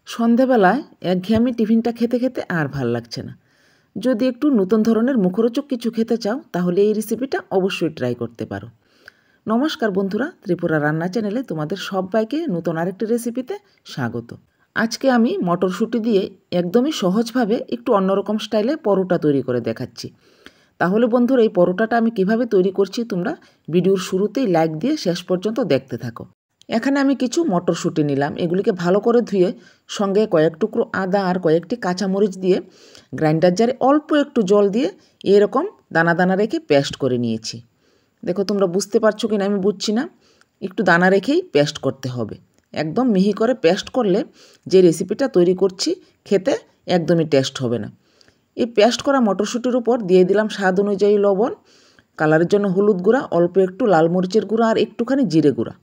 সন্ধেবেলায় একঘেয়েমি টিফিনটা খেতে খেতে আর ভাল লাগছে না। যদি একটু নতুন ধরনের মুখরোচক কিছু খেতে চাও তাহলে এই রেসিপিটা অবশ্যই ট্রাই করতে পারো। নমস্কার বন্ধুরা, ত্রিপুরা রান্না চ্যানেলে তোমাদের সবাইকে নতুন আরেকটি রেসিপিতে স্বাগত। আজকে আমি মটরশুঁটি দিয়ে একদমই সহজভাবে একটু অন্যরকম স্টাইলে পরোটা তৈরি করে দেখাচ্ছি। তাহলে বন্ধুরা, এই পরোটাটা আমি কিভাবে তৈরি করছি তোমরা ভিডিওর শুরুতেই লাইক দিয়ে শেষ পর্যন্ত দেখতে থাকো। এখানে আমি কিছু মটরশুঁটি নিলাম, এগুলিকে ভালো করে ধুয়ে সঙ্গে কয়েক টুকরো আদা আর কয়েকটি কাঁচামরিচ দিয়ে গ্রাইন্ডার জারে অল্প একটু জল দিয়ে এরকম দানা দানা রেখে পেস্ট করে নিয়েছি। দেখো তোমরা বুঝতে পারছো কিনা আমি বুঝছি না, একটু দানা রেখেই পেস্ট করতে হবে। একদম মিহি করে পেস্ট করলে যে রেসিপিটা তৈরি করছি খেতে একদমই টেস্ট হবে না। এই পেস্ট করা মটরশুঁটির উপর দিয়ে দিলাম স্বাদ অনুযায়ী লবণ, কালারের জন্য হলুদ গুঁড়া, অল্প একটু লাল মরিচের গুঁড়া আর একটুখানি জিরে গুঁড়া।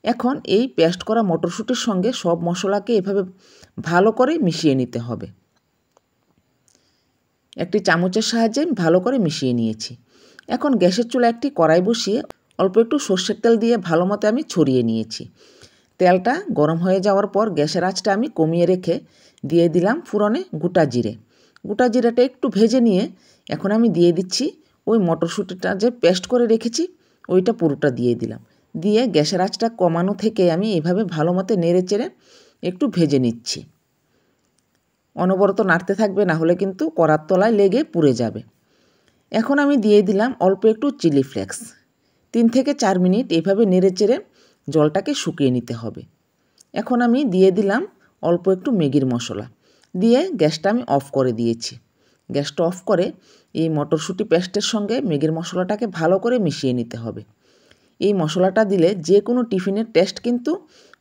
এখন এই পেস্ট করা মটরশুঁটির সঙ্গে সব মশলাকে এভাবে ভালো করে মিশিয়ে নিতে হবে। একটি চামচের সাহায্যে ভালো করে মিশিয়ে নিয়েছি। এখন গ্যাসের চুলায় একটি কড়াই বসিয়ে অল্প একটু সর্ষের তেল দিয়ে ভালো মতো আমি ছড়িয়ে নিয়েছি। তেলটা গরম হয়ে যাওয়ার পর গ্যাসের আঁচটা আমি কমিয়ে রেখে দিয়ে দিলাম ফোড়নে গোটা জিরে। গোটা জিরাটা একটু ভেজে নিয়ে এখন আমি দিয়ে দিচ্ছি ওই মটরশুঁটিটা যে পেস্ট করে রেখেছি ওইটা পুরোটা দিয়ে দিলাম। দিয়ে গ্যাসের আঁচটা কমানো থেকে আমি এইভাবে ভালো মতো নেড়ে চেড়ে একটু ভেজে নিচ্ছি। অনবরত নাড়তে থাকবে, না হলে কিন্তু কড়ার তলায় লেগে পুড়ে যাবে। এখন আমি দিয়ে দিলাম অল্প একটু চিলি ফ্লেক্স। 3 থেকে 4 মিনিট এইভাবে নেড়ে চেড়ে জলটাকে শুকিয়ে নিতে হবে। এখন আমি দিয়ে দিলাম অল্প একটু ম্যাগির মশলা দিয়ে গ্যাসটা আমি অফ করে দিয়েছি। গ্যাসটা অফ করে এই মটরশুঁটি পেস্টের সঙ্গে ম্যাগির মশলাটাকে ভালো করে মিশিয়ে নিতে হবে। এই মশলাটা দিলে যে কোনো টিফিনের টেস্ট কিন্তু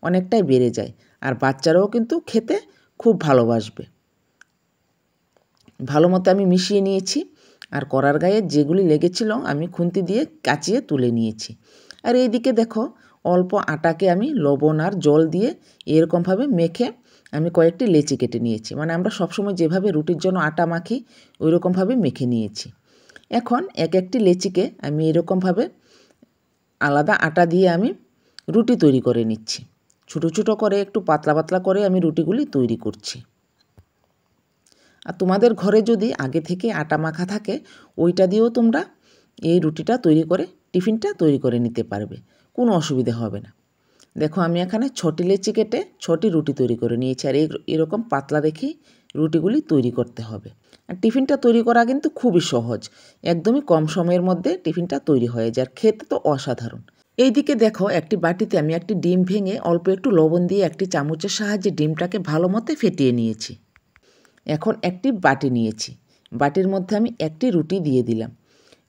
অনেকটাই বেড়ে যায়, আর বাচ্চারাও কিন্তু খেতে খুব ভালোবাসবে। ভালো মতো আমি মিশিয়ে নিয়েছি, আর কড়ার গায়ে যেগুলি লেগেছিল আমি খুন্তি দিয়ে কাচিয়ে তুলে নিয়েছি। আর এইদিকে দেখো অল্প আটাকে আমি লবণ আর জল দিয়ে এরকমভাবে মেখে আমি কয়েকটি লেচি কেটে নিয়েছি। মানে আমরা সবসময় যেভাবে রুটির জন্য আটা মাখি ওই রকমভাবে মেখে নিয়েছি। এখন এক একটি লেচিকে আমি এরকমভাবে আলাদা আটা দিয়ে আমি রুটি তৈরি করে নিচ্ছি। ছোটো ছোটো করে একটু পাতলা পাতলা করে আমি রুটিগুলি তৈরি করছি। আর তোমাদের ঘরে যদি আগে থেকে আটা মাখা থাকে ওইটা দিয়েও তোমরা এই রুটিটা তৈরি করে টিফিনটা তৈরি করে নিতে পারবে, কোনো অসুবিধা হবে না। দেখো আমি এখানে 6টি লেচি কেটে 6টি রুটি তৈরি করে নিয়েছি। আর এরকম পাতলা রেখেই রুটিগুলি তৈরি করতে হবে। আর টিফিনটা তৈরি করা কিন্তু খুবই সহজ, একদমই কম সময়ের মধ্যে টিফিনটা তৈরি হয়ে যায়, আর খেতে তো অসাধারণ। এইদিকে দেখো একটি বাটিতে আমি একটি ডিম ভেঙে অল্প একটু লবণ দিয়ে একটি চামচের সাহায্যে ডিমটাকে ভালো মতো ফেটিয়ে নিয়েছি। এখন একটি বাটি নিয়েছি, বাটির মধ্যে আমি একটি রুটি দিয়ে দিলাম।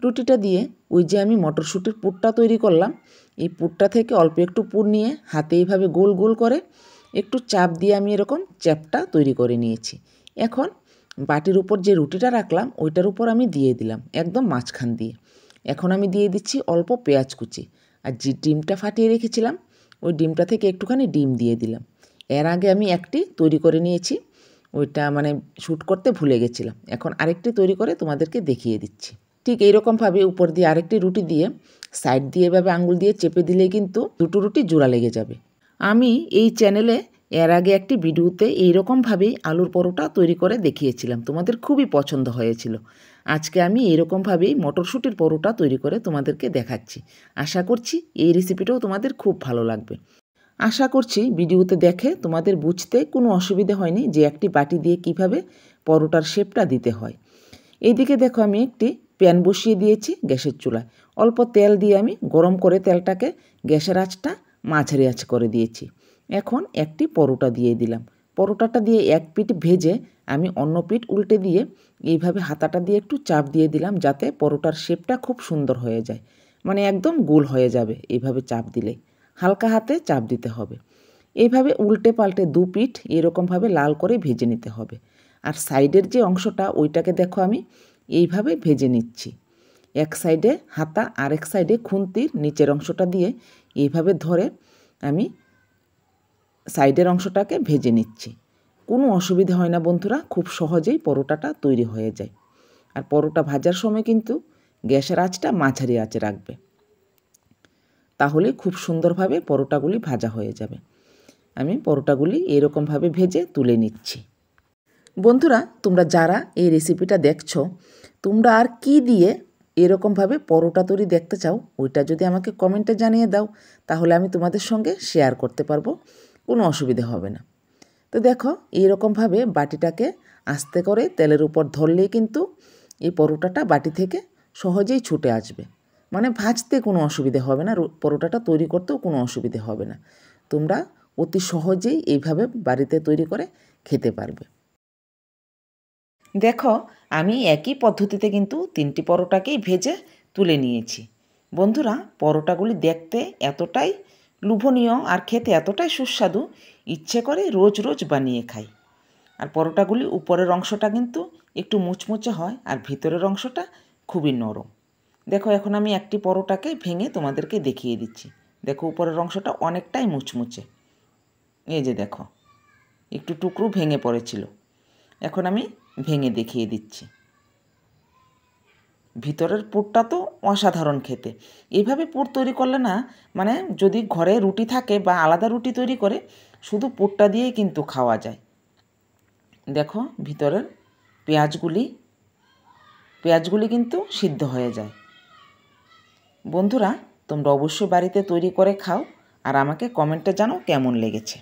রুটিটা দিয়ে ওই যে আমি মটরশুঁটির পুরটা তৈরি করলাম এই পুরটা থেকে অল্প একটু পুর নিয়ে হাতে এইভাবে গোল গোল করে একটু চাপ দিয়ে আমি এরকম চ্যাপটা তৈরি করে নিয়েছি। এখন বাটির উপর যে রুটিটা রাখলাম ওইটার উপর আমি দিয়ে দিলাম একদম মাঝখান দিয়ে। এখন আমি দিয়ে দিচ্ছি অল্প পেঁয়াজ কুচি, আর যে ডিমটা ফাটিয়ে রেখেছিলাম ওই ডিমটা থেকে একটুখানি ডিম দিয়ে দিলাম। এর আগে আমি একটি তৈরি করে নিয়েছি, ওইটা মানে শ্যুট করতে ভুলে গেছিলাম। এখন আরেকটি তৈরি করে তোমাদেরকে দেখিয়ে দিচ্ছি। ঠিক এইরকমভাবে উপর দিয়ে আরেকটি রুটি দিয়ে সাইড দিয়ে এভাবে আঙুল দিয়ে চেপে দিলেই কিন্তু দুটো রুটি জোড়া লেগে যাবে। আমি এই চ্যানেলে এর আগে একটি ভিডিওতে এইরকমভাবেই আলুর পরোটা তৈরি করে দেখিয়েছিলাম, তোমাদের খুবই পছন্দ হয়েছিল। আজকে আমি এইরকমভাবেই মটরশুঁটির পরোটা তৈরি করে তোমাদেরকে দেখাচ্ছি। আশা করছি এই রেসিপিটাও তোমাদের খুব ভালো লাগবে। আশা করছি ভিডিওতে দেখে তোমাদের বুঝতে কোনো অসুবিধে হয়নি যে একটি বাটি দিয়ে কিভাবে পরোটার শেপটা দিতে হয়। এইদিকে দেখো আমি একটি প্যান বসিয়ে দিয়েছি গ্যাসের চুলায়। অল্প তেল দিয়ে আমি গরম করে তেলটাকে গ্যাসের আঁচটা মাঝারি আঁচ করে দিয়েছি। এখন একটি পরোটা দিয়ে দিলাম। পরোটাটা দিয়ে এক পিঠ ভেজে আমি অন্য পিঠ উল্টে দিয়ে এইভাবে হাতাটা দিয়ে একটু চাপ দিয়ে দিলাম যাতে পরোটার শেপটা খুব সুন্দর হয়ে যায়, মানে একদম গোল হয়ে যাবে এইভাবে চাপ দিলে। হালকা হাতে চাপ দিতে হবে। এইভাবে উল্টে পাল্টে দু পিঠ এরকমভাবে লাল করে ভেজে নিতে হবে। আর সাইডের যে অংশটা ওইটাকে দেখো আমি এইভাবে ভেজে নিচ্ছি। এক সাইডে হাতা আর এক সাইডে খুন্তির নিচের অংশটা দিয়ে এইভাবে ধরে আমি সাইডের অংশটাকে ভেজে নিচ্ছি। কোনো অসুবিধা হয় না বন্ধুরা, খুব সহজেই পরোটাটা তৈরি হয়ে যায়। আর পরোটা ভাজার সময় কিন্তু গ্যাসের আঁচটা মাঝারি আঁচে রাখবে, তাহলে খুব সুন্দরভাবে পরোটাগুলি ভাজা হয়ে যাবে। আমি পরোটাগুলি এরকমভাবে ভেজে তুলে নিচ্ছি। বন্ধুরা, তোমরা যারা এই রেসিপিটা দেখছো, তোমরা আর কি দিয়ে এরকমভাবে পরোটা তৈরি দেখতে চাও, ওইটা যদি আমাকে কমেন্টে জানিয়ে দাও, তাহলে আমি তোমাদের সঙ্গে শেয়ার করতে পারবো, কোনো অসুবিধা হবে না। তো দেখো, এইরকমভাবে বাটিটাকে আস্তে করে তেলের উপর ধরলেই কিন্তু এই পরোটাটা বাটি থেকে সহজেই ছুটে আসবে। মানে ভাজতে কোনো অসুবিধে হবে না, পরোটাটা তৈরি করতেও কোনো অসুবিধে হবে না। তোমরা অতি সহজেই এইভাবে বাড়িতে তৈরি করে খেতে পারবে। দেখো, আমি একই পদ্ধতিতে কিন্তু 3টি পরোটাকেই ভেজে তুলে নিয়েছি। বন্ধুরা, পরোটাগুলি দেখতে এতটাই লোভনীয় আর খেতে এতটাই সুস্বাদু, ইচ্ছে করে রোজ রোজ বানিয়ে খাই। আর পরোটাগুলি উপরের অংশটা কিন্তু একটু মুচমুচে হয় আর ভিতরের অংশটা খুবই নরম। দেখো, এখন আমি একটি পরোটাকে ভেঙে তোমাদেরকে দেখিয়ে দিচ্ছি। দেখো, উপরের অংশটা অনেকটাই মুচমুচে। এই যে দেখো, একটু টুকরো ভেঙে পড়েছিল। এখন আমি ভেঙে দেখিয়ে দিচ্ছি। ভিতরের পুরটা তো অসাধারণ খেতে। এইভাবে পুর তৈরি করলে না, মানে যদি ঘরে রুটি থাকে বা আলাদা রুটি তৈরি করে শুধু পুরটা দিয়েই কিন্তু খাওয়া যায়। দেখো, ভিতরের পেঁয়াজগুলি কিন্তু সিদ্ধ হয়ে যায়। বন্ধুরা, তোমরা অবশ্যই বাড়িতে তৈরি করে খাও আর আমাকে কমেন্টে জানাও কেমন লেগেছে।